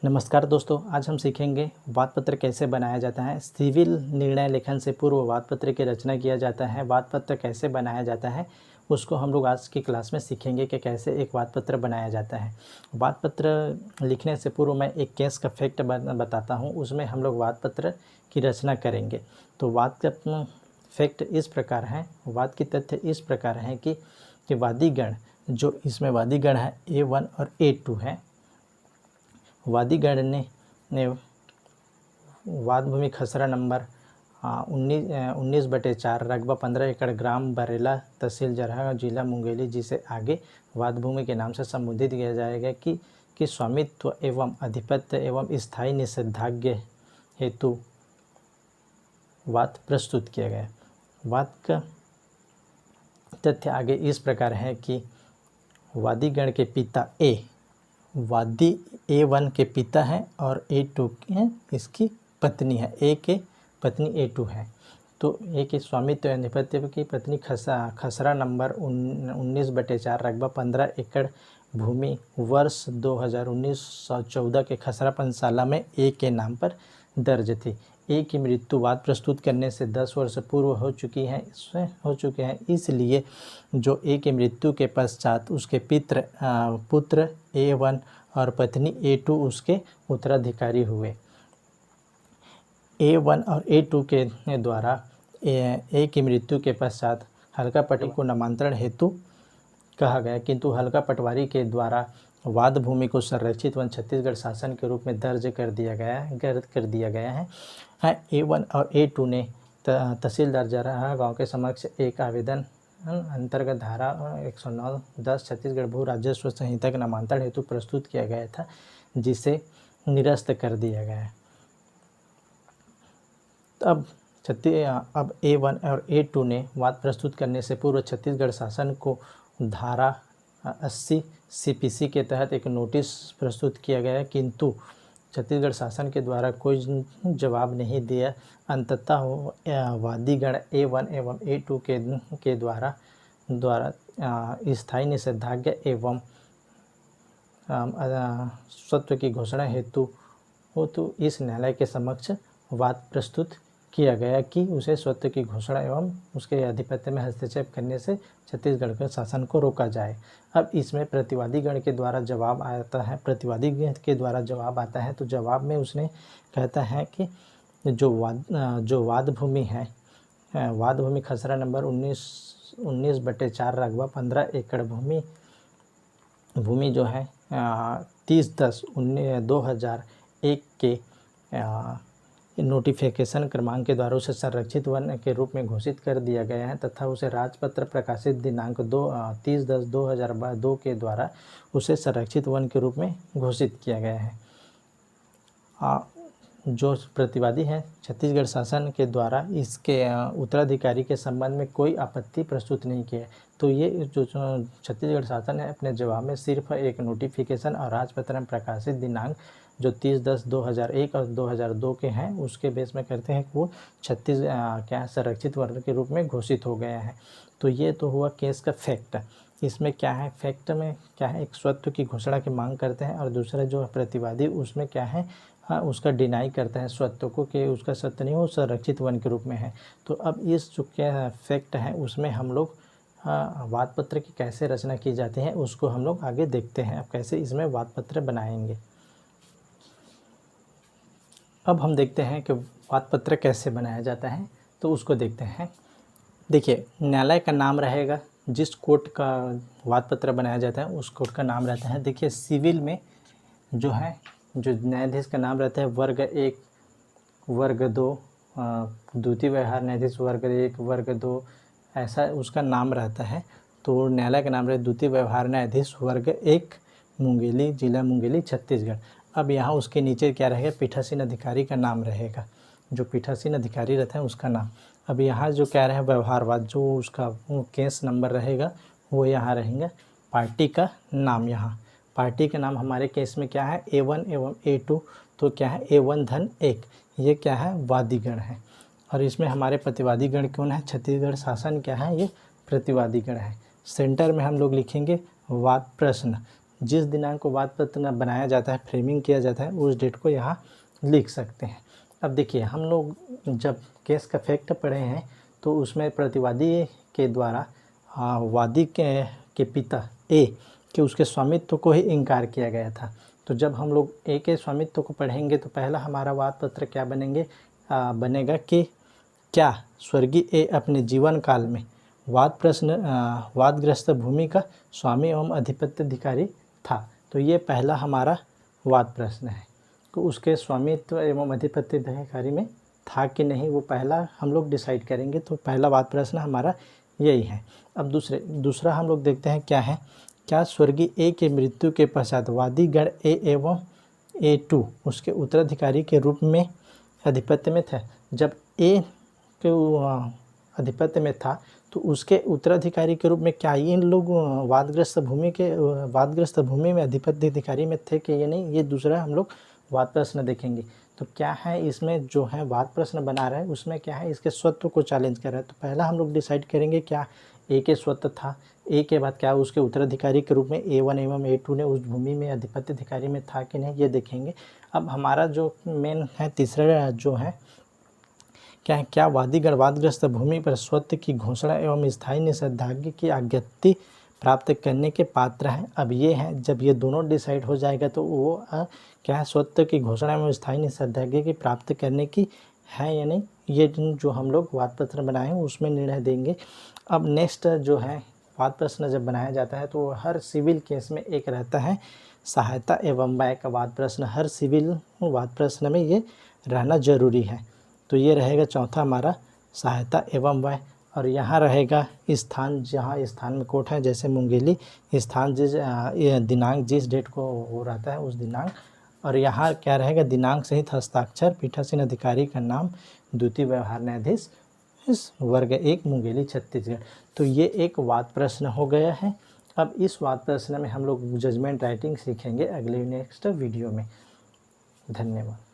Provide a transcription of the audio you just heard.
नमस्कार दोस्तों, आज हम सीखेंगे वाद पत्र कैसे बनाया जाता है। सिविल निर्णय लेखन से पूर्व वाद पत्र की रचना किया जाता है। वाद पत्र कैसे बनाया जाता है उसको हम लोग आज की क्लास में सीखेंगे कि कैसे एक वाद पत्र बनाया जाता है। वाद पत्र लिखने से पूर्व मैं एक केस का फैक्ट बताता हूँ, उसमें हम लोग वाद पत्र की रचना करेंगे। तो वाद का फैक्ट इस प्रकार है, वाद की तथ्य इस प्रकार है कि वादीगण, जो इसमें वादीगण है A1 और A2 है। वादीगण ने वाद भूमि खसरा नंबर 19/4 रकबा 15 एकड़ ग्राम बरेला तहसील जरहा जिला मुंगेली, जिसे आगे वाद भूमि के नाम से संबोधित किया जाएगा कि स्वामित्व एवं अधिपत्य एवं स्थायी निषेधाज्ञा हेतु वाद प्रस्तुत किया गया। वाद का तथ्य आगे इस प्रकार है कि वादीगण के पिता वादी A1 के पिता हैं और A2 इसकी पत्नी है। A के पत्नी A2 है। तो A के स्वामित्व अधिपत्य की पत्नी खसरा नंबर 19/4 रकबा 15 एकड़ भूमि वर्ष 2019-14 के खसरा पंचाला में A के नाम पर दर्ज थी। A की मृत्यु वाद प्रस्तुत करने से 10 वर्ष पूर्व हो चुके हैं। इसलिए जो A की मृत्यु के पश्चात उसके पुत्र A1 और पत्नी A2 उसके उत्तराधिकारी हुए। A1 और A2 के द्वारा A की मृत्यु के पश्चात हल्का पटवारी को नामांतरण हेतु कहा गया, किंतु हल्का पटवारी के द्वारा वाद भूमि को संरक्षित वन छत्तीसगढ़ शासन के रूप में दर्ज कर दिया गया है। A1 और A2 ने तहसीलदार जरहा गांव के समक्ष एक आवेदन अंतर्गत धारा 109(10) छत्तीसगढ़ भू राजस्व संहिता के नामांतरण हेतु प्रस्तुत किया गया था, जिसे निरस्त कर दिया गया है। अब A1 और A2 ने वाद प्रस्तुत करने से पूर्व छत्तीसगढ़ शासन को धारा 80 CPC के तहत एक नोटिस प्रस्तुत किया गया, किंतु छत्तीसगढ़ शासन के द्वारा कोई जवाब नहीं दिया। अंततः वादीगण A1 एवं A2 के द्वारा स्थायी निषेधाज्ञा एवं स्वत्व की घोषणा हेतु इस न्यायालय के समक्ष वाद प्रस्तुत किया गया कि उसे स्वत्व की घोषणा एवं उसके आधिपत्य में हस्तक्षेप करने से छत्तीसगढ़ के शासन को रोका जाए। अब इसमें प्रतिवादीगण के द्वारा जवाब आता है। तो जवाब में उसने कहता है कि जो वाद भूमि है, वाद भूमि खसरा नंबर 19/4 रकबा 15 एकड़ भूमि जो है 30/10/2001 के नोटिफिकेशन क्रमांक के द्वारा उसे संरक्षित वन के रूप में घोषित कर दिया गया है तथा उसे राजपत्र प्रकाशित दिनांक 30/10/2002 के द्वारा उसे संरक्षित वन के रूप में घोषित किया गया है। जो प्रतिवादी है, छत्तीसगढ़ शासन के द्वारा इसके उत्तराधिकारी के संबंध में कोई आपत्ति प्रस्तुत नहीं किया है। तो ये जो छत्तीसगढ़ शासन है अपने जवाब में सिर्फ एक नोटिफिकेशन और राजपत्र में प्रकाशित दिनांक जो 30/10/2001 और 2002 के हैं उसके बेस में करते हैं कि वो संरक्षित वर्ग के रूप में घोषित हो गया है। तो ये तो हुआ केस का फैक्ट। इसमें क्या है, फैक्ट में क्या है, एक स्वत्व की घोषणा की मांग करते हैं और दूसरा जो प्रतिवादी उसमें क्या है, उसका डिनाई करता है स्वत्व को कि उसका सत्य नहीं, वो संरक्षित वन के रूप में है। तो अब इस जो क्या फैक्ट है उसमें हम लोग वाद पत्र की कैसे रचना की जाती है उसको हम लोग आगे देखते हैं। अब कैसे इसमें वाद पत्र बनाएंगे, अब हम देखते हैं कि वाद पत्र कैसे बनाया जाता है, तो उसको देखते हैं। देखिए, न्यायालय का नाम रहेगा, जिस कोर्ट का वाद पत्र बनाया जाता है उस कोर्ट का नाम रहता है। देखिए, सिविल में जो है, जो न्यायाधीश का नाम रहता है वर्ग 1, वर्ग 2, द्वितीय व्यवहार न्यायाधीश वर्ग 1, वर्ग 2, ऐसा उसका नाम रहता है। तो न्यायालय का नाम रहता है द्वितीय व्यवहार न्यायाधीश वर्ग 1, मुंगेली, जिला मुंगेली, छत्तीसगढ़। अब यहाँ उसके नीचे क्या रहेगा, पीठासीन अधिकारी का नाम रहेगा, जो पीठासीन अधिकारी रहता है उसका नाम। अब यहाँ जो क्या रहे व्यवहारवाद, जो उसका केस नंबर रहेगा वो यहाँ रहेगा। पार्टी का नाम, यहाँ पार्टी का नाम हमारे केस में क्या है, A1 एवं A2। तो क्या है, A1-1, ये क्या है, वादीगण है। और इसमें हमारे प्रतिवादीगण कौन है, छत्तीसगढ़ शासन क्या है, ये प्रतिवादीगण है। सेंटर में हम लोग लिखेंगे वाद प्रश्न, जिस दिनांक को वाद पत्र बनाया जाता है, फ्रेमिंग किया जाता है, उस डेट को यहाँ लिख सकते हैं। अब देखिए, हम लोग जब केस का फैक्ट पढ़े हैं तो उसमें प्रतिवादी के द्वारा वादी के पिता ए कि उसके स्वामित्व को ही इनकार किया गया था। तो जब हम लोग ए के स्वामित्व को पढ़ेंगे तो पहला हमारा वाद पत्र क्या बनेगा कि क्या स्वर्गीय ए अपने जीवन काल में वादग्रस्त भूमि का स्वामी एवं अधिपत्याधिकारी था। तो ये पहला हमारा वाद प्रश्न है। तो उसके स्वामित्व एवं अधिपत्याधिकारी में था कि नहीं, वो पहला हम लोग डिसाइड करेंगे। तो पहला वाद प्रश्न हमारा यही है। अब दूसरा हम लोग देखते हैं क्या है। क्या स्वर्गीय ए के मृत्यु के पश्चात वादीगण ए एवं A2 उसके उत्तराधिकारी के रूप में आधिपत्य में था। जब ए के आधिपत्य में था तो उसके उत्तराधिकारी के रूप में क्या इन लोग वादग्रस्त भूमि में आधिपत्याधिकारी में थे कि ये नहीं, ये दूसरा हम लोग वाद प्रश्न देखेंगे। तो क्या है इसमें जो है वाद प्रश्न बना रहा है उसमें क्या है, इसके स्वत्व को चैलेंज कर रहा है। तो पहला हम लोग डिसाइड करेंगे क्या ए के स्वत्व था, ए के बाद क्या उसके उत्तराधिकारी के रूप में A1 एवं A2 ने उस भूमि में आधिपत्याधिकारी में था कि नहीं, ये देखेंगे। अब हमारा जो मेन है तीसरा जो है क्या वादीगण वादग्रस्त भूमि पर स्वत्व की घोषणा एवं स्थायी निषेधाज्ञा की आज्ञप्ति प्राप्त करने के पात्र हैं। अब ये है, जब ये दोनों डिसाइड हो जाएगा तो वो क्या है, स्वत्व की घोषणा एवं स्थायी निषेधाज्ञा की प्राप्त करने की है या नहीं, ये जो हम लोग वाद पत्र बनाए हैं उसमें निर्णय देंगे। अब नेक्स्ट जो है वाद प्रश्न जब बनाया जाता है तो हर सिविल केस में एक रहता है सहायता एवं व्यय का वाद प्रश्न। हर सिविल वाद प्रश्न में ये रहना जरूरी है। तो ये रहेगा चौथा हमारा सहायता एवं व्यय। और यहाँ रहेगा स्थान, जहाँ स्थान में कोर्ट है, जैसे मुंगेली स्थान दिनांक जिस डेट को हो रहता है उस दिनांक। और यहाँ क्या रहेगा, दिनांक सहित हस्ताक्षर पीठासीन अधिकारी का नाम द्वितीय व्यवहार न्यायाधीश वर्ग 1 मुंगेली छत्तीसगढ़। तो ये एक वाद प्रश्न हो गया है। अब इस वाद प्रश्न में हम लोग जजमेंट राइटिंग सीखेंगे अगले नेक्स्ट वीडियो में। धन्यवाद।